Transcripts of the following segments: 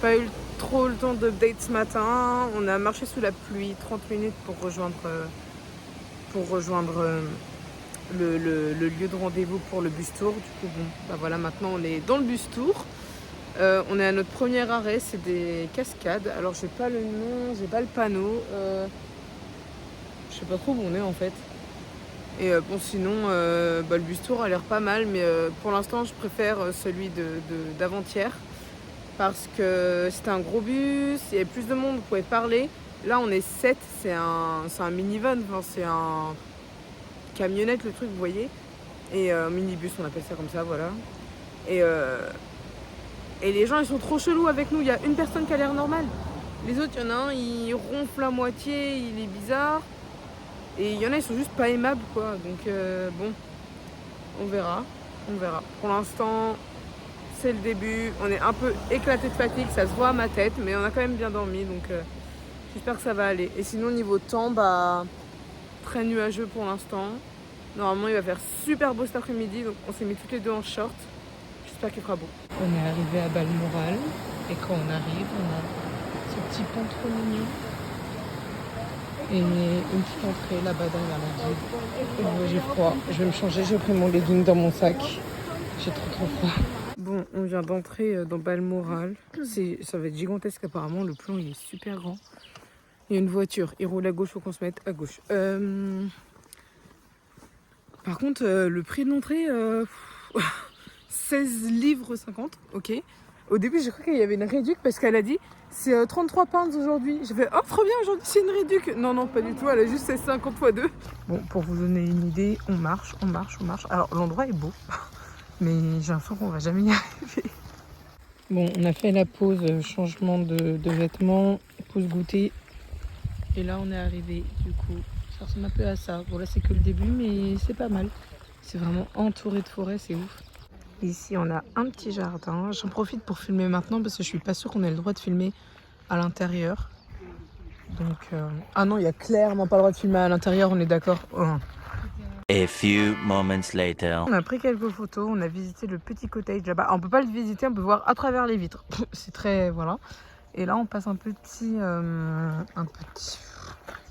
pas eu trop le temps d'update ce matin. On a marché sous la pluie 30 minutes pour rejoindre le lieu de rendez-vous pour le bus tour. Du coup, bon, bah voilà, maintenant on est dans le bus tour. On est à notre premier arrêt, c'est des cascades. Alors j'ai pas le nom, j'ai pas le panneau. Je sais pas trop où on est en fait. Et bon, sinon, le bus tour a l'air pas mal, mais pour l'instant, je préfère celui d'avant-hier. Parce que c'était un gros bus, il y avait plus de monde, vous pouvez parler. Là, on est 7, c'est un minivan, enfin, c'est un camionnette, le truc, vous voyez. Et minibus, on appelle ça comme ça, voilà. Et les gens, ils sont trop chelous avec nous. Il y a une personne qui a l'air normale. Les autres, il y en a un, il ronfle à moitié, il est bizarre. Et il y en a, ils sont juste pas aimables, quoi. Donc, bon, on verra. Pour l'instant, c'est le début. On est un peu éclaté de fatigue, ça se voit à ma tête, mais on a quand même bien dormi, donc j'espère que ça va aller. Et sinon, niveau temps, très nuageux pour l'instant. Normalement, il va faire super beau cet après-midi, donc on s'est mis toutes les deux en short. J'espère qu'il fera beau. On est arrivé à Balmoral, et quand on arrive, on a ce petit pont trop mignon. Et une petite entrée là-bas derrière la guide. J'ai froid, je vais me changer, j'ai pris mon legging dans mon sac. J'ai trop froid. Bon, on vient d'entrer dans Balmoral. Ça va être gigantesque apparemment, le plan il est super grand. Il y a une voiture, il roule à gauche, faut qu'on se mette à gauche. Par contre, le prix de l'entrée, 16 livres 50, ok. Au début, j'ai cru qu'il y avait une réduc parce qu'elle a dit c'est 33 pounds aujourd'hui. J'ai fait oh trop bien, aujourd'hui c'est une réduc. Non, pas du tout, elle a juste 50 x 2. Bon, pour vous donner une idée, on marche. Alors l'endroit est beau, mais j'ai l'impression qu'on va jamais y arriver. Bon, on a fait la pause changement de vêtements, pause goûter. Et là, on est arrivé, du coup, ça ressemble un peu à ça. Bon, là, c'est que le début, mais c'est pas mal. C'est vraiment entouré de forêt, c'est ouf. Ici, on a un petit jardin. J'en profite pour filmer maintenant parce que je suis pas sûre qu'on ait le droit de filmer à l'intérieur. Donc, ah non, il y a clairement pas le droit de filmer à l'intérieur, on est d'accord. Oh. A few moments later. On a pris quelques photos, on a visité le petit cottage là-bas. On peut pas le visiter, on peut voir à travers les vitres. C'est très, voilà. Et là, on passe un petit, je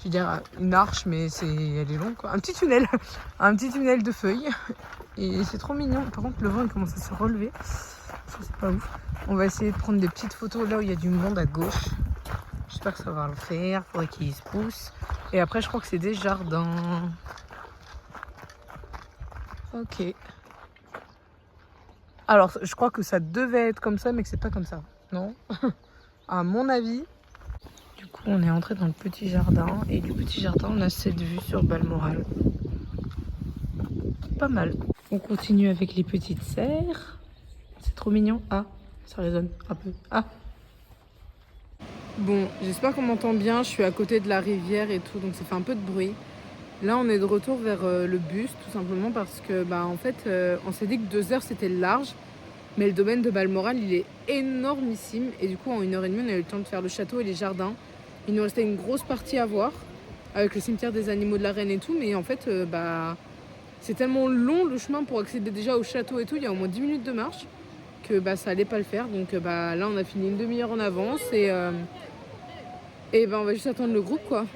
veux dire une arche, mais elle est longue, quoi. Un petit tunnel de feuilles. Et c'est trop mignon. Par contre, le vent il commence à se relever. Ça, c'est pas ouf. On va essayer de prendre des petites photos là où il y a du monde à gauche. J'espère que ça va le faire. Faudrait qu'il se pousse. Et après, je crois que c'est des jardins. Ok. Alors, je crois que ça devait être comme ça, mais que c'est pas comme ça. Non. À mon avis. Du coup, on est entré dans le petit jardin. Et du petit jardin, on a cette vue sur Balmoral. Pas mal. On continue avec les petites serres. C'est trop mignon. Ah, ça résonne un peu. Ah. Bon, j'espère qu'on m'entend bien. Je suis à côté de la rivière et tout, donc ça fait un peu de bruit. Là, on est de retour vers le bus, tout simplement parce que, en fait, on s'est dit que 2 heures, c'était large. Mais le domaine de Balmoral, il est énormissime. Et du coup, en 1h30, on a eu le temps de faire le château et les jardins. Il nous restait une grosse partie à voir, avec le cimetière des animaux de la reine et tout. Mais en fait, c'est tellement long le chemin pour accéder déjà au château et tout. Il y a au moins 10 minutes de marche que ça allait pas le faire. Donc là, on a fini une demi-heure en avance. Et on va juste attendre le groupe, quoi.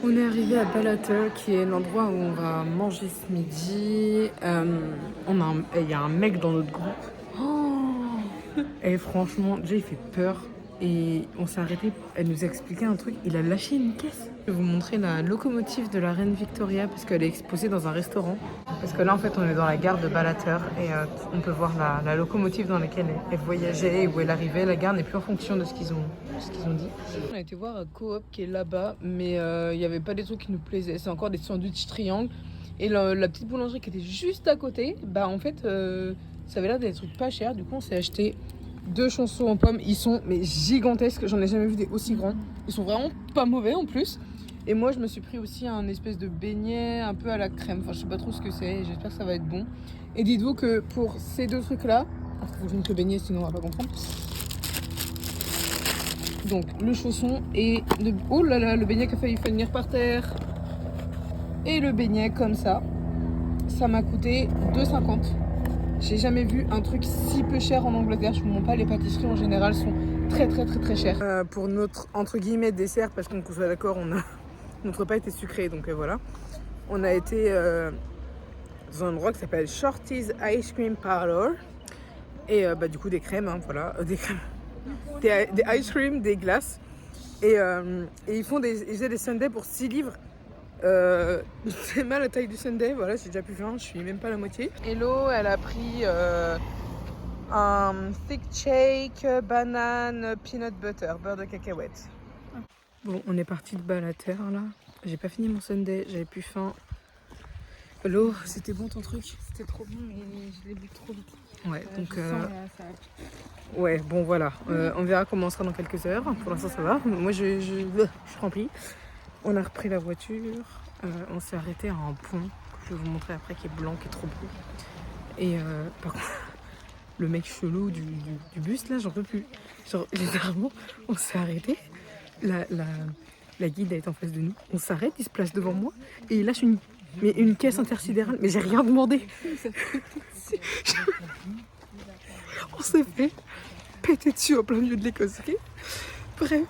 On est arrivé à Ballater, qui est l'endroit où on va manger ce midi. Il y a un mec dans notre groupe. Oh, et franchement, déjà il fait peur. Et on s'est arrêté, elle nous a expliqué un truc. Il a lâché une caisse. Je vais vous montrer la locomotive de la reine Victoria parce qu'elle est exposée dans un restaurant. Parce que là, en fait, on est dans la gare de Ballater et on peut voir la locomotive dans laquelle elle voyageait et où elle arrivait. La gare n'est plus en fonction de ce qu'ils ont dit. On a été voir Coop qui est là-bas, mais il n'y avait pas des trucs qui nous plaisaient. C'est encore des sandwichs triangles. Et la petite boulangerie qui était juste à côté, en fait, ça avait l'air d'être des trucs pas chers. Du coup, on s'est acheté 2 chansons en pommes. Ils sont gigantesques. J'en ai jamais vu des aussi grands. Ils sont vraiment pas mauvais en plus. Et moi, je me suis pris aussi un espèce de beignet un peu à la crème. Enfin, je sais pas trop ce que c'est. J'espère que ça va être bon. Et dites-vous que pour ces 2 trucs-là, il faut que je mette le beignet, sinon on va pas comprendre. Donc, le chausson et oh là là, le beignet qui a failli finir par terre. Et le beignet comme ça. Ça m'a coûté 2,50. J'ai jamais vu un truc si peu cher en Angleterre. Je vous montre pas, les pâtisseries en général sont très cher. Pour notre entre guillemets dessert, parce qu'on soit d'accord, notre repas était sucré, donc voilà. On a été dans un endroit qui s'appelle Shorty's Ice Cream Parlor. Et du coup des crèmes, hein, voilà, des crèmes, des ice cream, des glaces. Et ils faisaient des sundaes pour 6 livres. C'est mal la taille du sundae, voilà, j'ai déjà plus faim, je suis même pas à la moitié. Hello, elle a pris un thick shake, banane, peanut butter, beurre de cacahuète. Bon, on est parti de bas à la terre là. J'ai pas fini mon sundae, j'avais plus faim. L'eau, c'était bon ton truc? C'était trop bon, mais je l'ai bu trop vite. Ouais, donc ça... ouais, bon voilà, on verra comment on sera dans quelques heures. Pour l'instant ça va, moi je suis remplie. On a repris la voiture, on s'est arrêté à un pont que je vais vous montrer après, qui est blanc, qui est trop beau. Et par contre, le mec chelou du bus là, j'en peux plus. Genre littéralement, on s'est arrêté, la guide est en face de nous, on s'arrête, il se place devant moi et il lâche une caisse intersidérale, mais j'ai rien demandé. On s'est fait péter dessus en plein milieu de l'Écosse, ok. Bref,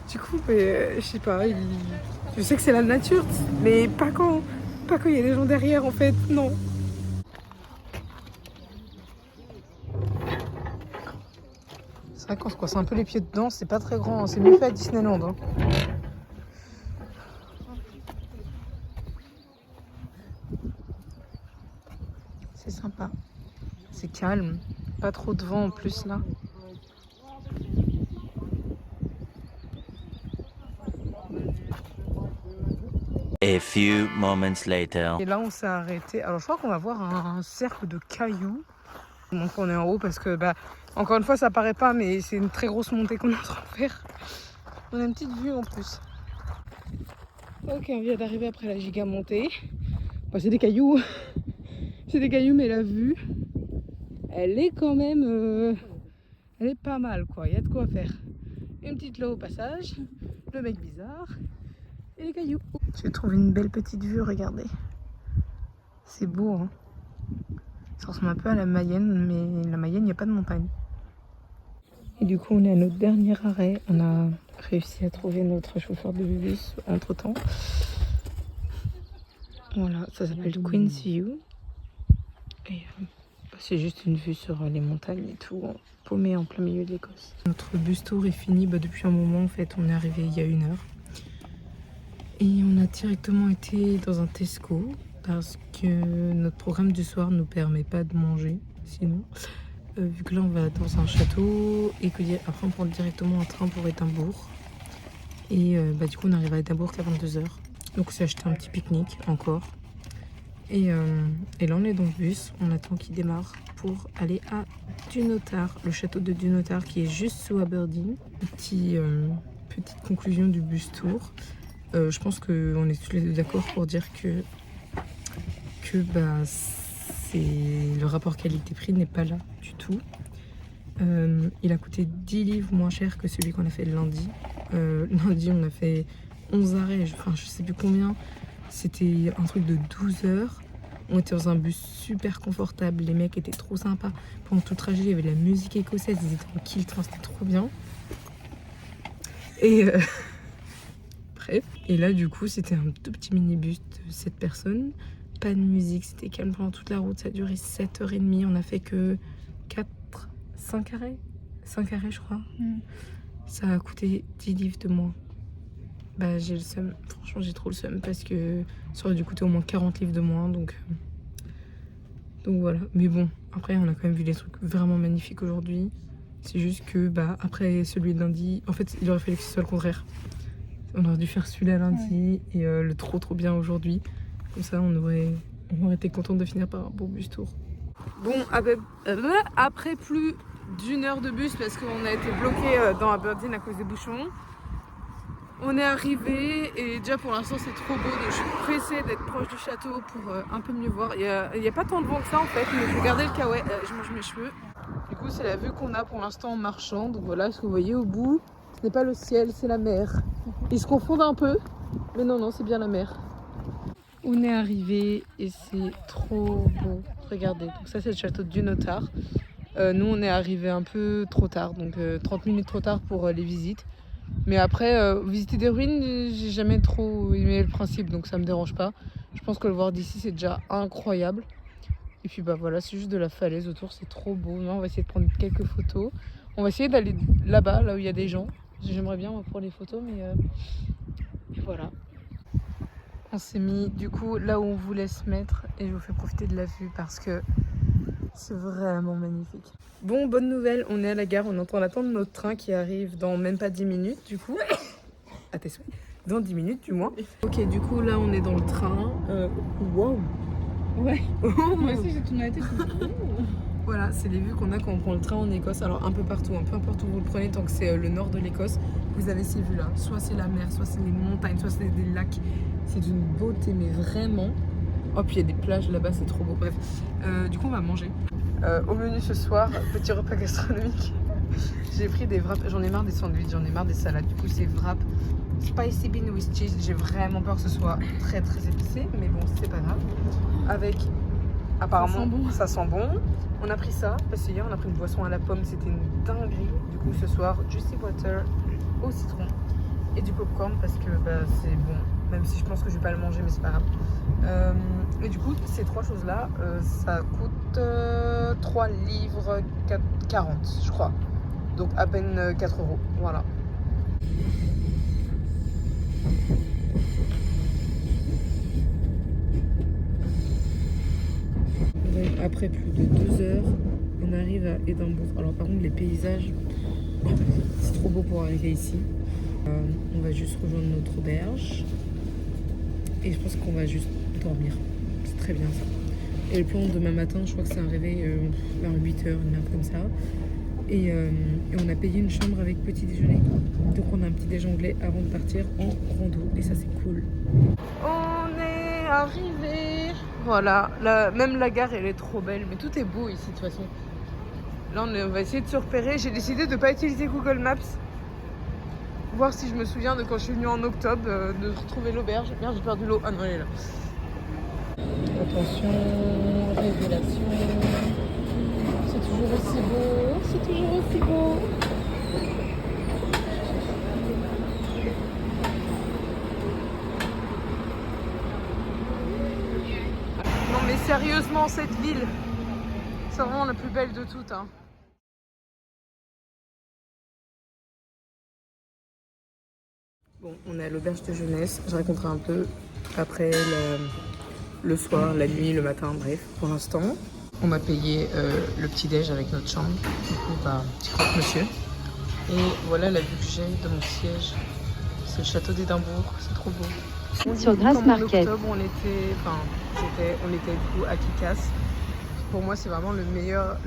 du coup, je sais pas, je sais que c'est la nature, mais pas quand il y a des gens derrière en fait, non. C'est vrai qu'on se coince un peu les pieds dedans, c'est pas très grand, c'est mieux fait à Disneyland. Hein. C'est sympa, c'est calme, pas trop de vent en plus là. A few moments later. Et là on s'est arrêté, alors je crois qu'on va voir un cercle de cailloux. Donc on est en haut parce que encore une fois ça paraît pas, mais c'est une très grosse montée qu'on est en train de faire. On a une petite vue en plus. Ok, on vient d'arriver après la giga montée. C'est des cailloux. C'est des cailloux, mais la vue, elle est quand même... elle est pas mal quoi, il y a de quoi faire. Une petite là au passage, le mec bizarre et les cailloux. J'ai trouvé une belle petite vue, regardez. C'est beau, hein. Ça ressemble un peu à la Mayenne, mais la Mayenne, il n'y a pas de montagne. Et du coup, on est à notre dernier arrêt. On a réussi à trouver notre chauffeur de bus entre temps. Voilà, ça s'appelle Queen's View. Et c'est juste une vue sur les montagnes et tout, paumé en plein milieu de l'Écosse. Notre bus tour est fini depuis un moment en fait. On est arrivé il y a 1 heure. Et on a directement été dans un Tesco parce que notre programme du soir ne nous permet pas de manger sinon. Vu que là on va dans un château et que après on prend directement un train pour Édimbourg. Et du coup on arrive à Édimbourg qu'à 22h. Donc on s'est acheté un petit pique-nique encore. Et là on est dans le bus, on attend qu'il démarre pour aller à Dunnottar, le château de Dunnottar qui est juste sous Aberdeen. Petite conclusion du bus tour. Je pense qu'on est tous les deux d'accord pour dire que le rapport qualité-prix n'est pas là du tout. Il a coûté 10 livres moins cher que celui qu'on a fait lundi. Lundi on a fait 11 arrêts, je sais plus combien. C'était un truc de 12 heures. On était dans un bus super confortable, les mecs étaient trop sympas. Pendant tout le trajet, il y avait de la musique écossaise, ils étaient en kilt, c'était trop bien. Et bref. Et là, du coup, c'était un tout petit minibus de 7 personnes. Pas de musique, c'était calme pendant toute la route. Ça a duré 7h30. On a fait que 5 arrêts. 5 arrêts, je crois. Ça a coûté 10 livres de moins. J'ai le seum. Franchement, j'ai trop le seum parce que ça aurait dû coûter au moins 40 livres de moins. Donc voilà. Mais bon, après, on a quand même vu des trucs vraiment magnifiques aujourd'hui. C'est juste que après celui de lundi, en fait, il aurait fallu que ce soit le contraire. On aurait dû faire celui-là lundi et le trop bien aujourd'hui. Comme ça, on aurait été content de finir par un beau bus tour. Bon, après plus d'1 heure de bus parce qu'on a été bloqué dans Aberdeen à cause des bouchons. On est arrivé et déjà pour l'instant c'est trop beau, donc je suis pressée d'être proche du château pour un peu mieux voir. Il y a pas tant de vent que ça en fait, mais je regardais le kawaii, je mange mes cheveux. Du coup c'est la vue qu'on a pour l'instant en marchant, donc voilà ce que vous voyez au bout. Ce n'est pas le ciel, c'est la mer. Ils se confondent un peu, mais non, c'est bien la mer. On est arrivé et c'est trop beau. Regardez, donc ça c'est le château de Dunnottar. Nous, on est arrivé un peu trop tard, donc 30 minutes trop tard pour les visites. Mais après, visiter des ruines, j'ai jamais trop aimé le principe, donc ça me dérange pas. Je pense que le voir d'ici, c'est déjà incroyable. Et puis bah voilà, c'est juste de la falaise autour, c'est trop beau. Là, on va essayer de prendre quelques photos. On va essayer d'aller là-bas, là où il y a des gens. J'aimerais bien moi, prendre les photos, mais et voilà. On s'est mis du coup là où on voulait se mettre et je vous fais profiter de la vue parce que c'est vraiment magnifique. Bon, bonne nouvelle, on est à la gare, on est en train d'attendre notre train qui arrive dans même pas 10 minutes du coup. À tes souhaits. Dans 10 minutes du moins. Ok, du coup là on est dans le train. Wow. Ouais. Moi aussi j'ai tourné la tête. Voilà, c'est les vues qu'on a quand on prend le train en Écosse. Alors un peu partout, peu importe où vous le prenez, tant que c'est le nord de l'Écosse, vous avez ces vues là. Soit c'est la mer, soit c'est les montagnes, soit c'est des lacs. C'est d'une beauté, mais vraiment. Oh, puis il y a des plages là-bas, c'est trop beau. Bref, du coup on va manger. Au menu ce soir, petit repas gastronomique. J'ai pris des wraps, j'en ai marre des sandwichs, j'en ai marre des salades. Du coup c'est wrap spicy bean with cheese. J'ai vraiment peur que ce soit très très épicé, mais bon c'est pas grave. Avec, apparemment ça sent bon. On a pris ça, parce que hier on a pris une boisson à la pomme, c'était une dinguerie. Du coup ce soir, juicy water au citron et du popcorn parce que bah, c'est bon. Même si je pense que je vais pas le manger, mais c'est pas grave. Et du coup, ces trois choses-là, ça coûte 3 livres 40, je crois. Donc à peine 4 euros. Voilà. Donc, après plus de 2 heures, on arrive à Édimbourg. Alors par contre, les paysages, c'est trop beau pour arriver ici. On va juste rejoindre notre auberge. Et je pense qu'on va juste dormir. C'est très bien ça. Et le plan demain matin, je crois que c'est un réveil vers 8h, une heure comme ça. Et on a payé une chambre avec petit déjeuner. Donc on a un petit déjeuner anglais avant de partir en rando. Et ça c'est cool. On est arrivé. Voilà, même la gare elle est trop belle. Mais tout est beau ici de toute façon. Là on va essayer de se repérer. J'ai décidé de ne pas utiliser Google Maps. Voir si je me souviens de quand je suis venue en octobre, de retrouver l'auberge. Merde, j'ai perdu l'eau. Ah non, elle est là. Attention, révélation. C'est toujours aussi beau. C'est toujours aussi beau. Non mais sérieusement, cette ville, c'est vraiment la plus belle de toutes. Hein. Bon, on est à l'auberge de jeunesse. Je raconterai un peu après le soir, la nuit, le matin, bref. Pour l'instant, on m'a payé le petit-déj avec notre chambre. Du coup, bah, petit croque-monsieur. Et voilà la vue que j'ai de mon siège. C'est le château d'Édimbourg. C'est trop beau. Sur Grassmarket. En octobre, on était du coup à Kikas. Pour moi, c'est vraiment la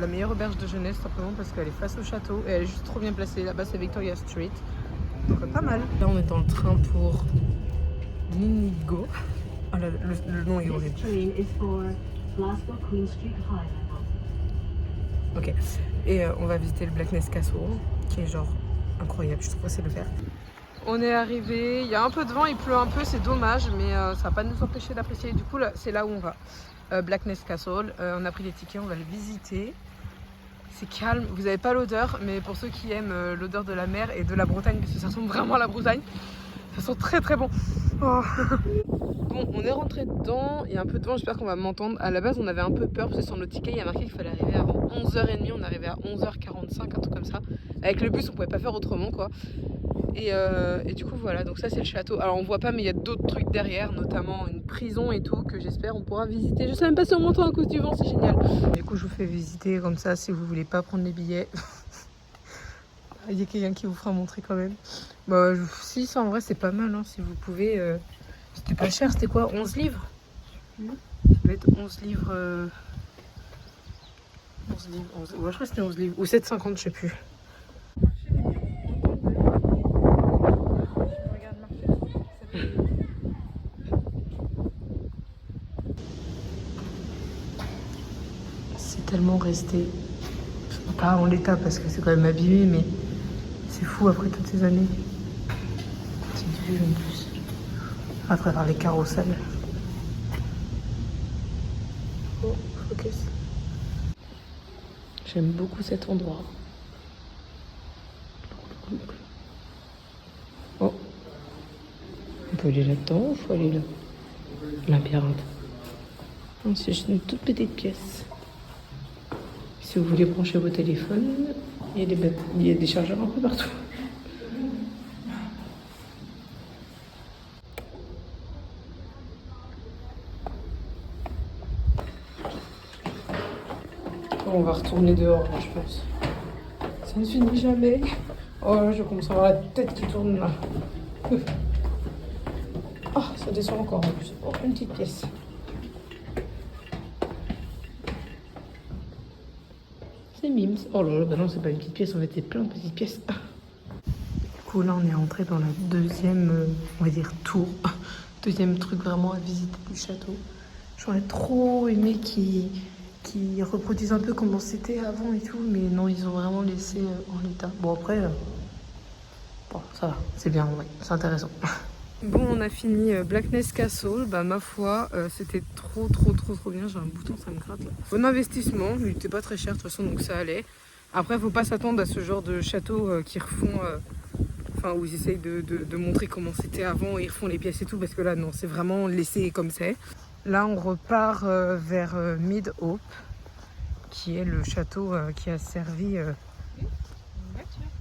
meilleure auberge de jeunesse, simplement parce qu'elle est face au château et elle est juste trop bien placée. Là-bas, c'est Victoria Street. Donc pas mal. Là on est dans le train pour Ninigo. Oh, le nom est horrible. Ok. Et on va visiter le Blackness Castle, qui est genre incroyable, je trouve que c'est le faire. On est arrivé, il y a un peu de vent, il pleut un peu, c'est dommage, mais ça va pas nous empêcher d'apprécier. Du coup, c'est là où on va. Blackness Castle, on a pris des tickets, on va le visiter. C'est calme, vous n'avez pas l'odeur, mais pour ceux qui aiment l'odeur de la mer et de la Bretagne, parce que ça sent vraiment à la Bretagne, ça sent très très bon. Oh. Bon, on est rentré dedans, il y a un peu de vent, j'espère qu'on va m'entendre. À la base, on avait un peu peur parce que sur notre ticket, il y a marqué qu'il fallait arriver avant 11h30, on est arrivé à 11h45, un truc comme ça. Avec le bus, on pouvait pas faire autrement quoi. Et du coup voilà, donc ça c'est le château. Alors on voit pas mais il y a d'autres trucs derrière, notamment une prison et tout que j'espère on pourra visiter. Je sais même pas si on monte à cause du vent, c'est génial. Du coup je vous fais visiter comme ça si vous voulez pas prendre les billets. Il y a quelqu'un qui vous fera montrer quand même. Bah si ça en vrai c'est pas mal hein, si vous pouvez. C'était pas cher, c'était quoi 11 livres Ça va être 11 livres. 11 livres, 11... Ouais, je crois que c'était 11 livres. Ou 7,50 je sais plus. Tellement resté, pas en l'état parce que c'est quand même abîmé, mais c'est fou après toutes ces années. Petite vue en plus, à travers les carrousels. Oh, focus. J'aime beaucoup cet endroit. Oh, on peut aller là-dedans ou faut aller là? Labyrinthe. Oh, c'est juste une toute petite pièce. Si vous voulez brancher vos téléphones, il y a des chargeurs un peu partout. On va retourner dehors, là, je pense. Ça ne finit jamais. Oh là, je commence à avoir la tête qui tourne là. Ah, ça descend encore en plus. Oh, une petite pièce. C'est Mims. Oh là là, bah non, c'est pas une petite pièce, en fait, c'est plein de petites pièces. Du coup, là, on est rentré dans la deuxième, on va dire, tour. Deuxième truc vraiment à visiter du château. J'aurais trop aimé qu'ils reproduisent un peu comment c'était avant et tout, mais non, ils ont vraiment laissé en l'état. Bon, après, bon, ça va, c'est bien, ouais, c'est intéressant. Bon, on a fini Blackness Castle. Bah, ma foi, c'était trop bien. J'ai un bouton, ça me gratte là. Bon investissement, il n'était pas très cher de toute façon, donc ça allait. Après, faut pas s'attendre à ce genre de château qui refont, enfin, où ils essayent de montrer comment c'était avant et ils refont les pièces et tout, parce que là, non, c'est vraiment laissé comme c'est. Là, on repart vers Mid-Hope, qui est le château qui a servi.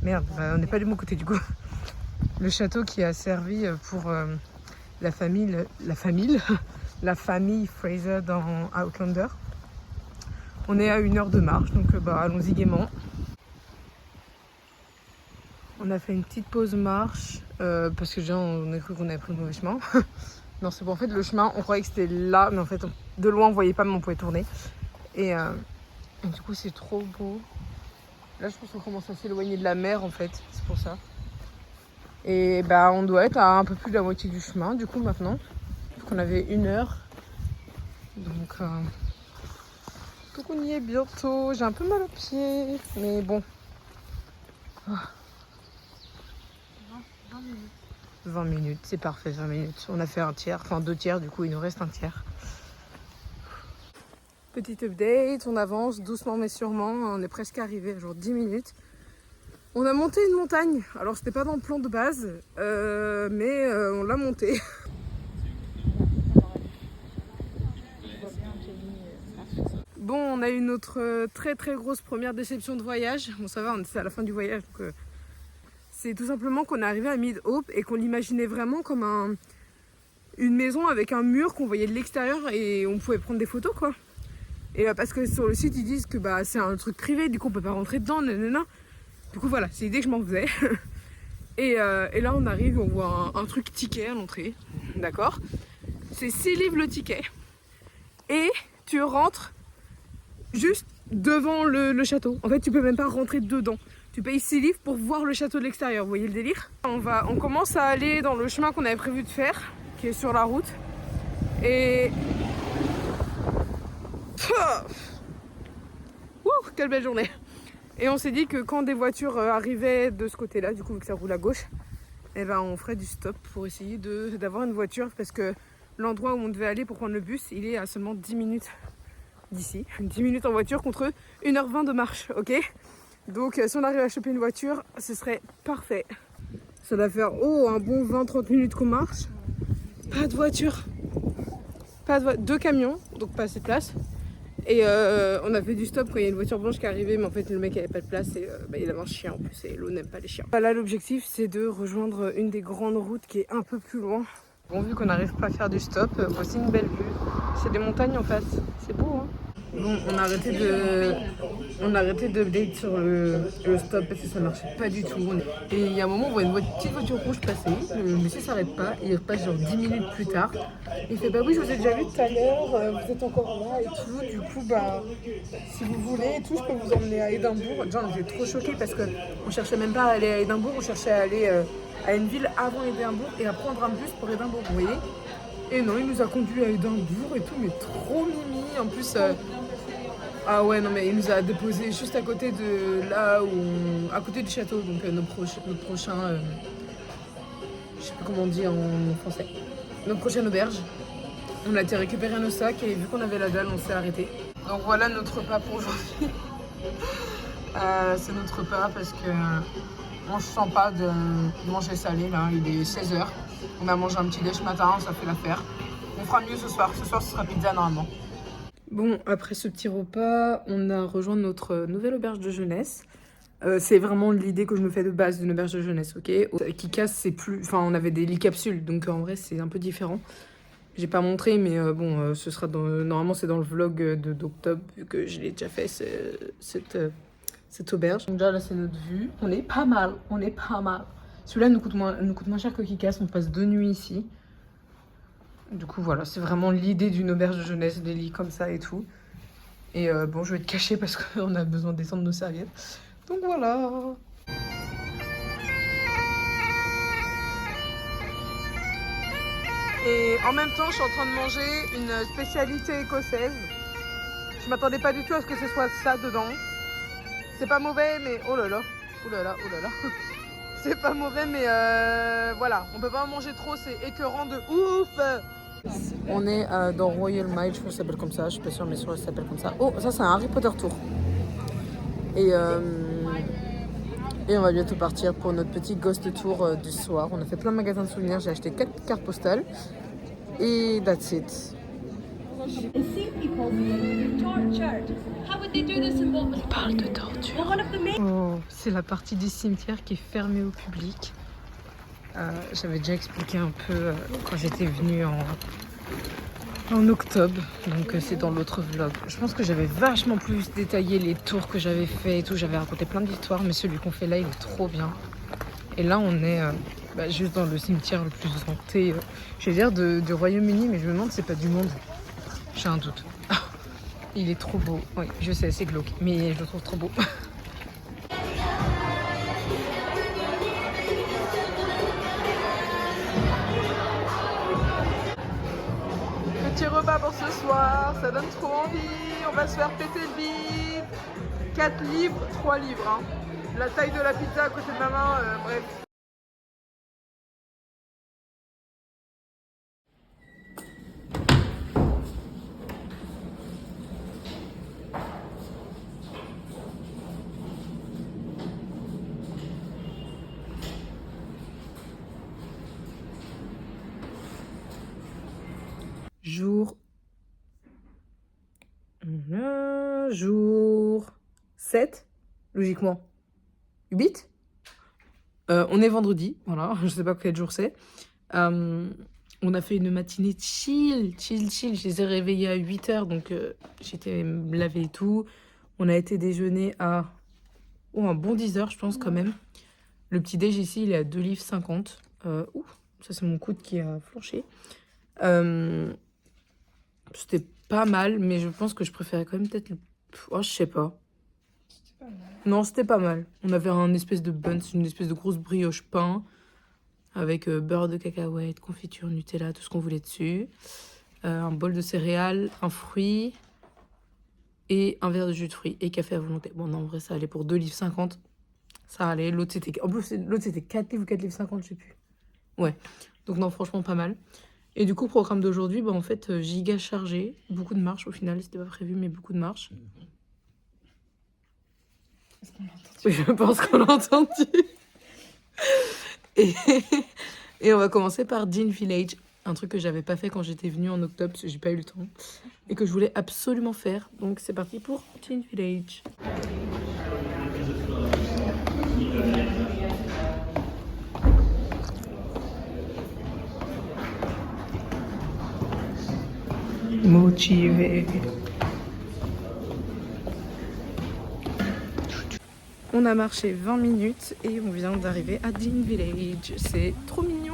Merde, bah, on n'est pas du bon côté du coup. Le château qui a servi pour la famille Fraser dans Outlander. On est à 1 heure de marche, donc bah, allons-y gaiement. On a fait une petite pause marche parce que déjà on a cru qu'on avait pris le mauvais chemin. Non, c'est bon, en fait le chemin, on croyait que c'était là, mais en fait de loin on voyait pas, mais on pouvait tourner. Et du coup c'est trop beau. Là je pense qu'on commence à s'éloigner de la mer en fait, c'est pour ça. Et bah on doit être à un peu plus de la moitié du chemin du coup maintenant. Donc on avait 1 heure. Donc on y est bientôt. J'ai un peu mal aux pieds, mais bon. 20 minutes, c'est parfait, 20 minutes. On a fait un tiers, enfin 2 tiers, du coup il nous reste un tiers. Petite update, on avance doucement mais sûrement. On est presque arrivé, genre 10 minutes. On a monté une montagne. Alors c'était pas dans le plan de base, mais on l'a montée. Bon, on a eu notre très grosse première déception de voyage. Bon ça va, c'est à la fin du voyage. Donc, c'est tout simplement qu'on est arrivé à Mid-Hope et qu'on l'imaginait vraiment comme une maison avec un mur qu'on voyait de l'extérieur et on pouvait prendre des photos quoi. Et parce que sur le site ils disent que bah, c'est un truc privé, du coup on peut pas rentrer dedans, nanana. Du coup voilà, c'est l'idée que je m'en faisais. Et là on arrive, on voit un truc ticket à l'entrée, d'accord. C'est 6 livres le ticket. Et tu rentres juste devant le château. En fait tu peux même pas rentrer dedans. Tu payes 6 livres pour voir le château de l'extérieur, vous voyez le délire? On commence à aller dans le chemin qu'on avait prévu de faire, qui est sur la route. Et... Ouh, quelle belle journée! Et on s'est dit que quand des voitures arrivaient de ce côté-là, du coup vu que ça roule à gauche, eh ben, on ferait du stop pour essayer d'avoir une voiture parce que l'endroit où on devait aller pour prendre le bus, il est à seulement 10 minutes d'ici. 10 minutes en voiture contre 1h20 de marche, ok? Donc si on arrive à choper une voiture, ce serait parfait. Ça va faire un bon 20-30 minutes qu'on marche. Pas de voiture. Deux camions, donc pas assez de place. Et on a fait du stop quand il y a une voiture blanche qui est arrivée, mais en fait le mec avait pas de place et il avait un chien en plus et l'eau n'aime pas les chiens. Là l'objectif c'est de rejoindre une des grandes routes qui est un peu plus loin. Bon, vu qu'on n'arrive pas à faire du stop, voici une belle vue. C'est des montagnes en face, c'est beau hein. Bon, on a arrêté d'update sur le stop parce que ça marchait pas du tout. Et il y a un moment, on voit une petite voiture rouge passer, le monsieur s'arrête pas, et il repasse genre 10 minutes plus tard. Il fait bah oui, je vous ai déjà vu tout à l'heure, vous êtes encore là et tout. Du coup, bah si vous voulez et tout, je peux vous emmener à Édimbourg. Genre, on était trop choqués parce qu'on cherchait même pas à aller à Édimbourg, on cherchait à aller à une ville avant Édimbourg et à prendre un bus pour Édimbourg, vous voyez. Et non, il nous a conduit à Édimbourg et tout, mais trop mimi. En plus, ah ouais, non, mais il nous a déposé juste à côté de là où à côté du château, donc notre prochain, je sais plus comment on dit en français, notre prochaine auberge. On a été récupérer nos sacs et vu qu'on avait la dalle, on s'est arrêté. Donc voilà notre repas pour aujourd'hui. C'est notre repas parce que on se sent pas de manger salé là, il est 16h. On a mangé un petit déj ce matin, ça fait l'affaire. On fera mieux ce soir ce sera pizza normalement. Bon, après ce petit repas, on a rejoint notre nouvelle auberge de jeunesse. C'est vraiment l'idée que je me fais de base d'une auberge de jeunesse, ok? Kikas, c'est plus... Enfin, on avait des lits capsules, donc en vrai, c'est un peu différent. J'ai pas montré, mais bon, ce sera dans... Normalement, c'est dans le vlog d'octobre, vu que je l'ai déjà fait, cette auberge. Donc déjà, là, c'est notre vue. On est pas mal, on est pas mal. Celui-là nous coûte moins cher que Kikas, on passe 2 nuits ici. Du coup, voilà, c'est vraiment l'idée d'une auberge de jeunesse, des lits comme ça et tout. Et bon, je vais te cacher parce qu'on a besoin de descendre nos serviettes. Donc voilà. Et en même temps, je suis en train de manger une spécialité écossaise. Je m'attendais pas du tout à ce que ce soit ça dedans. C'est pas mauvais, mais oh là là, oh là là, oh là là. C'est pas mauvais, mais voilà, on peut pas en manger trop, c'est écœurant de ouf. On est dans Royal Mile, je pense que ça s'appelle comme ça, je suis pas sûre, mais ça s'appelle comme ça. Oh, ça c'est un Harry Potter Tour. Et on va bientôt partir pour notre petit ghost tour du soir. On a fait plein de magasins de souvenirs, j'ai acheté 4 cartes postales. Et that's it. On parle de torture. Oh, c'est la partie du cimetière qui est fermée au public. J'avais déjà expliqué un peu quand j'étais venue en octobre, donc c'est dans l'autre vlog. Je pense que j'avais vachement plus détaillé les tours que j'avais fait et tout. J'avais raconté plein d'histoires, mais celui qu'on fait là, il est trop bien. Et là, on est juste dans le cimetière le plus hanté, je vais dire, du Royaume-Uni, mais je me demande si c'est pas du monde. J'ai un doute. Il est trop beau. Oui, je sais, c'est glauque, mais je le trouve trop beau. Petit repas pour ce soir, ça donne trop envie. On va se faire péter le bide. 4 livres, 3 livres. Hein. La taille de la pizza à côté de ma main, bref. Jour 7, logiquement. 8 on est vendredi, voilà, je sais pas quel jour c'est. On a fait une matinée chill. Je les ai réveillés à 8h, donc j'étais lavée et tout. On a été déjeuner à un bon 10h, je pense, quand même. Le petit déj ici, il est à 2,50 livres. Ça c'est mon coude qui a flanché. C'était pas mal, mais je pense que je préférais quand même peut-être le... Oh, je sais pas. C'était pas mal. Non, c'était pas mal. On avait un espèce de buns, une espèce de grosse brioche pain avec beurre de cacahuète, confiture, Nutella, tout ce qu'on voulait dessus. Un bol de céréales, un fruit et un verre de jus de fruits et café à volonté. Bon, non, en vrai, ça allait pour 2,50 livres. Ça allait. L'autre, c'était... En plus, l'autre, c'était 4 livres ou 4,50 livres, je sais plus. Ouais. Donc, non, franchement, pas mal. Et du coup, programme d'aujourd'hui, en fait, giga chargé. Beaucoup de marches au final, c'était pas prévu, mais beaucoup de marches. Est-ce qu'on l'a entendu ? Oui, je pense qu'on l'a entendu. Et on va commencer par Dean Village. Un truc que j'avais pas fait quand j'étais venue en octobre, parce que j'ai pas eu le temps. Et que je voulais absolument faire. Donc c'est parti pour Dean Village. Motivé. On a marché 20 minutes et on vient d'arriver à Dean Village. C'est trop mignon.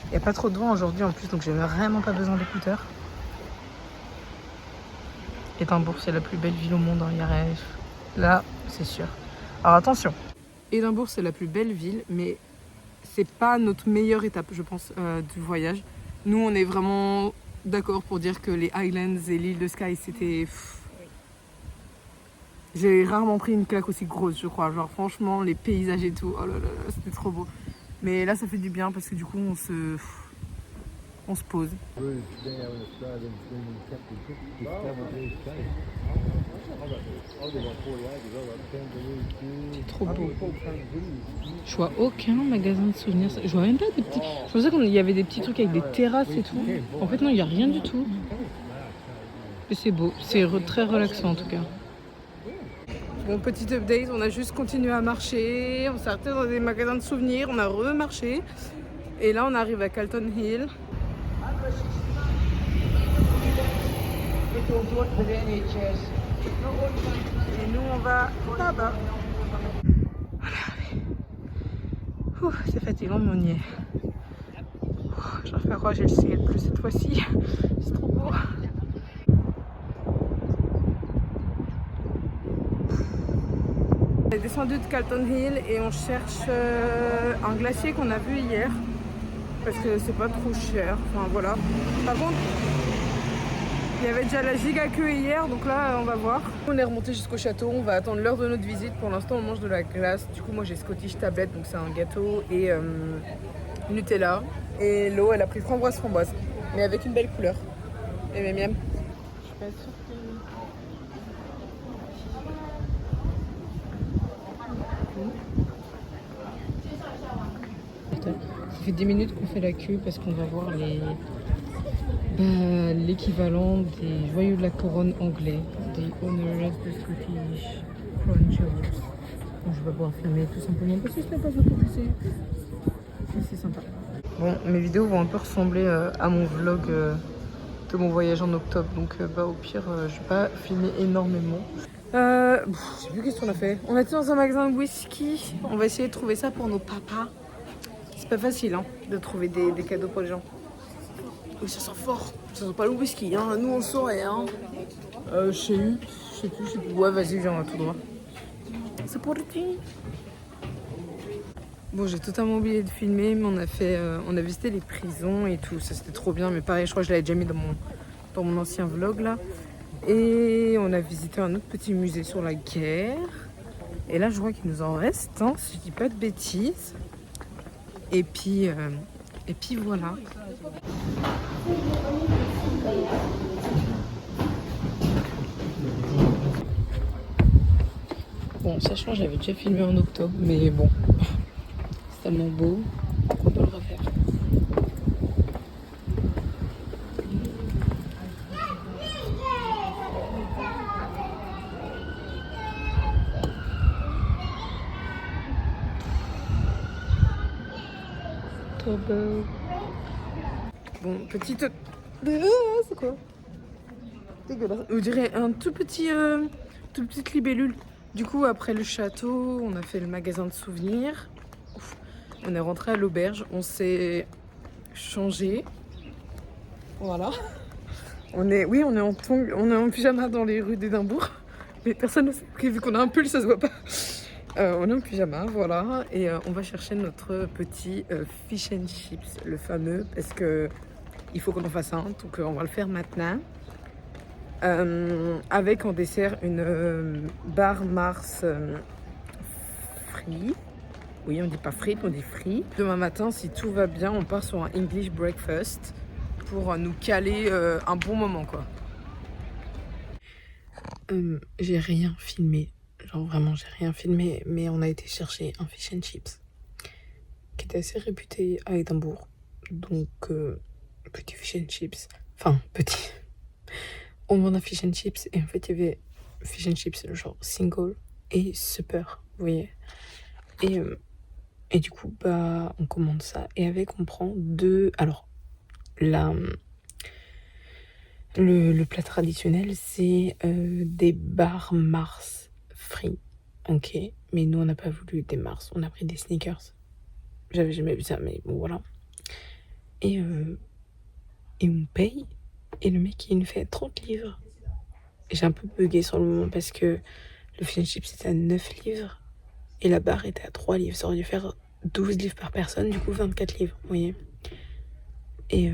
Il n'y a pas trop de vent aujourd'hui en plus, donc j'ai vraiment pas besoin d'écouteurs. Édimbourg, c'est la plus belle ville au monde, hein, il y a rien. Là, c'est sûr. Alors attention, Édimbourg, c'est la plus belle ville, mais c'est pas notre meilleure étape, je pense, du voyage. Nous, on est vraiment d'accord pour dire que les Highlands et l'île de Skye, c'était... J'ai rarement pris une claque aussi grosse, je crois. Genre, franchement, les paysages et tout, oh là là, c'était trop beau. Mais là, ça fait du bien parce que du coup, on se pose. C'est trop beau. Je vois aucun magasin de souvenirs. Je vois même pas des petits. Je pensais qu'il y avait des petits trucs avec des terrasses et tout. En fait, non, il n'y a rien du tout. Et c'est beau. C'est très relaxant en tout cas. Bon, petit update, on a juste continué à marcher. On s'est arrêté dans des magasins de souvenirs. On a remarché. Et là, on arrive à Calton Hill. Et nous, on va là-bas. Voilà. C'est fatigant, mais on y est. Je vais faire croire que j'ai le ciel plus cette fois-ci. C'est trop beau. On est descendu de Calton Hill et on cherche un glacier qu'on a vu hier. Parce que c'est pas trop cher. Enfin voilà. Par contre, il y avait déjà la giga queue hier, donc là on va voir. On est remonté jusqu'au château, on va attendre l'heure de notre visite. Pour l'instant on mange de la glace. Du coup moi j'ai Scottish tablette, donc c'est un gâteau et Nutella. Et l'eau elle a pris framboise, mais avec une belle couleur. Et miam miam. Je suis pas sûre Ça fait 10 minutes qu'on fait la queue parce qu'on va voir l'équivalent des joyaux de la couronne anglais, des Honors de Scottish Crown Jewels. Donc, je vais pouvoir filmer tout simplement parce que je n'ai pas autorisé. Mais c'est sympa. Bon, mes vidéos vont un peu ressembler à mon vlog de mon voyage en octobre. Donc au pire, je vais pas filmer énormément. Je sais plus qu'est-ce qu'on a fait. On était dans un magasin de whisky. On va essayer de trouver ça pour nos papas. C'est pas facile hein, de trouver des cadeaux pour les gens. Oui, ça sent fort. Ça sent pas le whisky. Hein. Nous, on le saurait. Hein. Je sais plus. Ouais, vas-y, viens, on va tout droit. C'est pour qui? Bon, j'ai totalement oublié de filmer, mais on a visité les prisons et tout. Ça, c'était trop bien. Mais pareil, je crois que je l'avais déjà mis dans mon ancien vlog, là. Et on a visité un autre petit musée sur la guerre. Et là, je vois qu'il nous en reste, hein, si je dis pas de bêtises. Et puis voilà. Bon, sachant j'avais déjà filmé en octobre, mais bon, c'est tellement beau qu'on peut le refaire. Trop beau. Bon, petite... c'est quoi? Dégueulasse. On dirait un toute petite libellule. Du coup, après le château, on a fait le magasin de souvenirs. Ouf. On est rentré à l'auberge. On s'est changé. Voilà. On est en pyjama dans les rues d'Édimbourg. Mais personne ne sait. Vu qu'on a un pull, ça se voit pas. On est en pyjama, voilà. Et on va chercher notre petit fish and chips, le fameux, parce que il faut qu'on en fasse un. Donc on va le faire maintenant. Avec en dessert une bar Mars free. Oui, on dit pas frites, on dit free. Demain matin, si tout va bien, on part sur un English breakfast pour nous caler un bon moment, quoi. J'ai rien filmé. Genre vraiment, j'ai rien filmé. Mais on a été chercher un fish and chips qui était assez réputé à Édimbourg. Donc, petit fish and chips. Enfin, petit. On demande un fish and chips et en fait, il y avait fish and chips genre single et super, vous voyez. Et du coup, bah, on commande ça et avec, on prend deux. Alors, le plat traditionnel, c'est des bars Mars frits. Ok, mais nous, on n'a pas voulu des Mars, on a pris des Snickers. J'avais jamais vu ça, mais bon, voilà. Et on paye. Et le mec, il nous fait 30 livres. Et j'ai un peu bugué sur le moment parce que le fish and chips c'était à 9 livres. Et la barre était à 3 livres. Ça aurait dû faire 12 livres par personne, du coup 24 livres, vous voyez. Et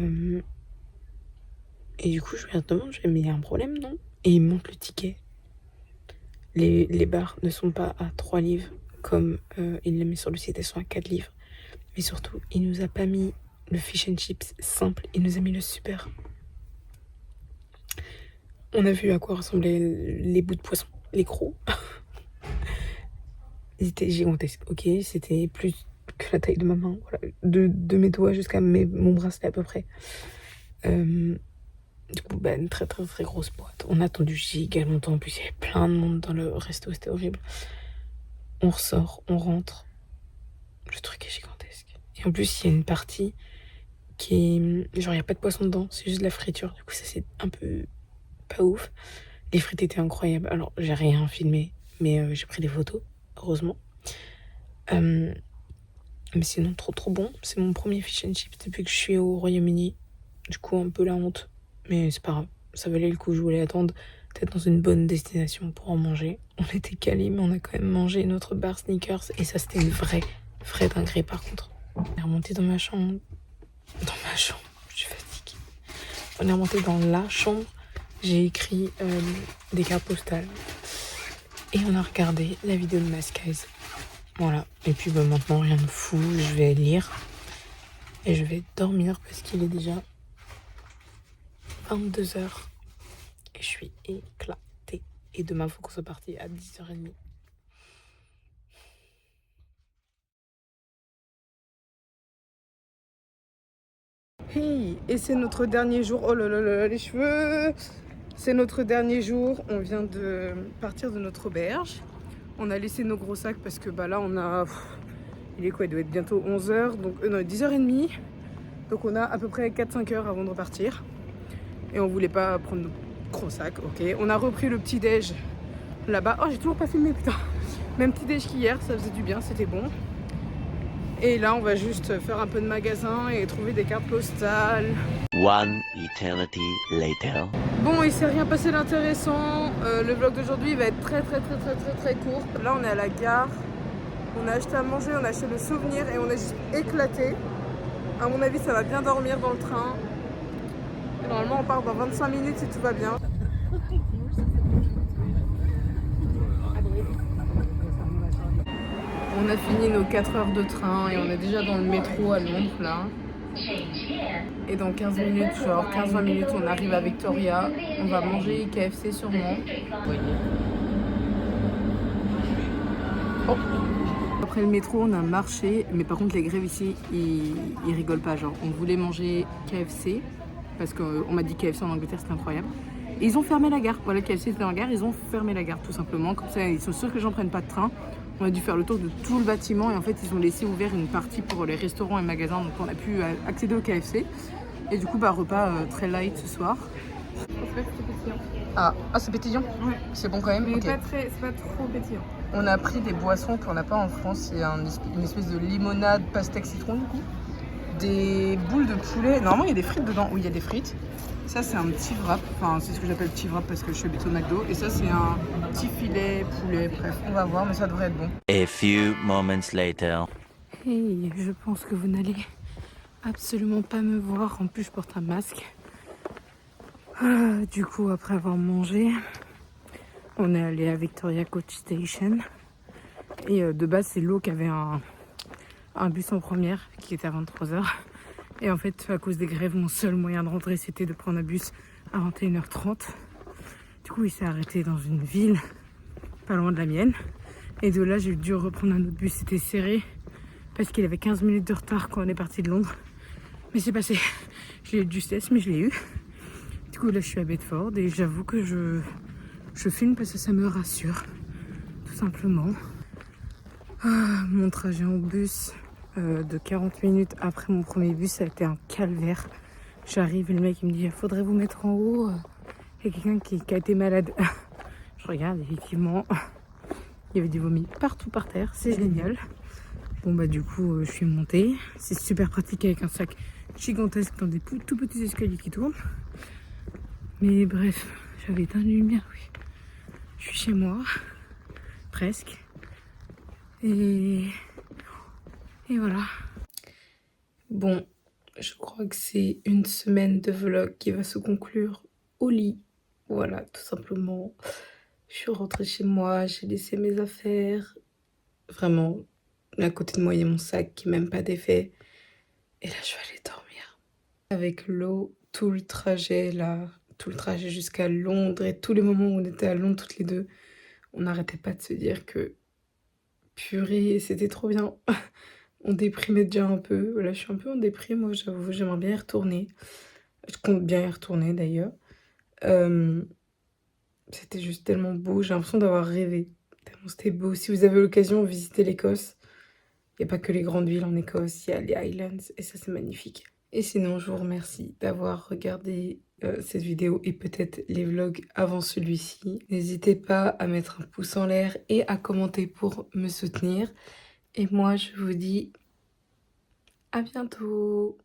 du coup, je lui demande, mais il y a un problème, non? Et il monte le ticket. Les barres ne sont pas à 3 livres comme il les met sur le site, elles sont à 4 livres. Mais surtout, il nous a pas mis le fish and chips simple, il nous a mis le super. On a vu à quoi ressemblaient les bouts de poisson, les crocs. Ils étaient gigantesques, ok, c'était plus que la taille de ma main, voilà. De mes doigts jusqu'à mon bracelet à peu près. Du coup, une très très très grosse boîte. On a attendu giga longtemps, en plus il y avait plein de monde dans le resto, c'était horrible. On ressort, on rentre, le truc est gigantesque. Et en plus il y a une partie qui est... Genre il n'y a pas de poisson dedans, c'est juste de la friture, du coup ça c'est un peu pas ouf. Les frites étaient incroyables, alors j'ai rien filmé, mais j'ai pris des photos, heureusement. Mais sinon trop trop bon, c'est mon premier fish and chips depuis que je suis au Royaume-Uni. Du coup un peu la honte, mais c'est pas grave, ça valait le coup, je voulais attendre d'être dans une bonne destination pour en manger. On était calés, mais on a quand même mangé notre bar Snickers et ça c'était une vraie dinguerie par contre. On est remonté dans ma chambre, je suis fatiguée. On est remonté dans la chambre, j'ai écrit des cartes postales et on a regardé la vidéo de Maskeyes. Voilà, et puis maintenant rien de fou, je vais lire et je vais dormir parce qu'il est déjà 22h et je suis éclatée. Et demain, il faut qu'on soit parti à 10h30. Hey, et c'est notre dernier jour. Oh là là là, les cheveux. C'est notre dernier jour. On vient de partir de notre auberge. On a laissé nos gros sacs parce que là, on a... Il est quoi? Il doit être bientôt 11h. Donc, non, 10h30. Donc, on a à peu près 4-5 heures avant de repartir. Et on voulait pas prendre nos gros sacs. Ok. On a repris le petit-déj là-bas. Oh, j'ai toujours pas filmé, putain. Même petit-déj qu'hier, ça faisait du bien, c'était bon. Et là, on va juste faire un peu de magasin et trouver des cartes postales. One eternity later. Bon, il s'est rien passé d'intéressant. Le vlog d'aujourd'hui va être très court. Là, on est à la gare. On a acheté à manger, on a acheté le souvenir et on a juste éclaté. À mon avis, ça va bien dormir dans le train. Et normalement, on part dans 25 minutes si tout va bien. On a fini nos 4 heures de train et on est déjà dans le métro à Londres là. Et dans 15 minutes, genre 15-20 minutes, on arrive à Victoria. On va manger KFC sûrement. Oh. Après le métro, on a marché, mais par contre les grèves ici, ils rigolent pas. Genre, on voulait manger KFC parce qu'on m'a dit KFC en Angleterre, c'était incroyable. Et ils ont fermé la gare. Voilà, KFC était en gare, ils ont fermé la gare tout simplement. Comme ça, ils sont sûrs que les gens prennent pas de train. On a dû faire le tour de tout le bâtiment et en fait, ils ont laissé ouvert une partie pour les restaurants et magasins. Donc, on a pu accéder au KFC. Et du coup, repas très light ce soir. Ah, c'est pétillant? Ouais. C'est bon quand même? Mais Okay. c'est pas trop pétillant. On a pris des boissons qu'on n'a pas en France. C'est une espèce de limonade pastèque citron du coup. Des boules de poulet. Normalement, il y a des frites dedans. Oui, il y a des frites. Ça, c'est un petit wrap. Enfin, c'est ce que j'appelle petit wrap parce que je suis habituée au McDo. Et ça, c'est un petit filet poulet. Bref, on va voir, mais ça devrait être bon. A few moments later. Hey, je pense que vous n'allez absolument pas me voir. En plus, je porte un masque. Du coup, après avoir mangé, on est allé à Victoria Coach Station. Et de base, c'est l'eau qui avait un bus en première qui était à 23h. Et en fait, à cause des grèves, mon seul moyen de rentrer, c'était de prendre un bus à 21h30. Du coup, il s'est arrêté dans une ville pas loin de la mienne. Et de là, j'ai dû reprendre un autre bus. C'était serré parce qu'il avait 15 minutes de retard quand on est parti de Londres. Mais c'est passé. J'ai eu de justesse, mais je l'ai eu. Du coup, là, je suis à Bedford et j'avoue que je filme parce que ça me rassure. Tout simplement. Mon trajet en bus de 40 minutes après mon premier bus, ça a été un calvaire. J'arrive et le mec il me dit faudrait vous mettre en haut. Il y a quelqu'un qui a été malade. Je regarde, effectivement, il y avait du vomi partout par terre, c'est génial. Bon du coup je suis montée. C'est super pratique avec un sac gigantesque dans des tout petits escaliers qui tournent. Mais bref, j'avais éteint la lumière, oui. Je suis chez moi, presque. Et voilà. Bon, je crois que c'est une semaine de vlog qui va se conclure au lit. Voilà, tout simplement. Je suis rentrée chez moi, j'ai laissé mes affaires. Vraiment, À côté de moi, il y a mon sac qui est même pas défait. Et là, je vais aller dormir. Avec l'eau, tout le trajet là, tout le trajet jusqu'à Londres et tous les moments où on était à Londres toutes les deux, on n'arrêtait pas de se dire que purée, c'était trop bien. On déprimait déjà un peu. Voilà, je suis un peu en déprime, moi, j'avoue, j'aimerais bien y retourner. Je compte bien y retourner d'ailleurs. Euh, C'était juste tellement beau, j'ai l'impression d'avoir rêvé. Tellement c'était beau. Si vous avez l'occasion, visitez l'Écosse. Il n'y a pas que les grandes villes en Écosse, il y a les Highlands et ça c'est magnifique. Et sinon, je vous remercie d'avoir regardé cette vidéo et peut-être les vlogs avant celui-ci. N'hésitez pas à mettre un pouce en l'air et à commenter pour me soutenir. Et moi, je vous dis à bientôt.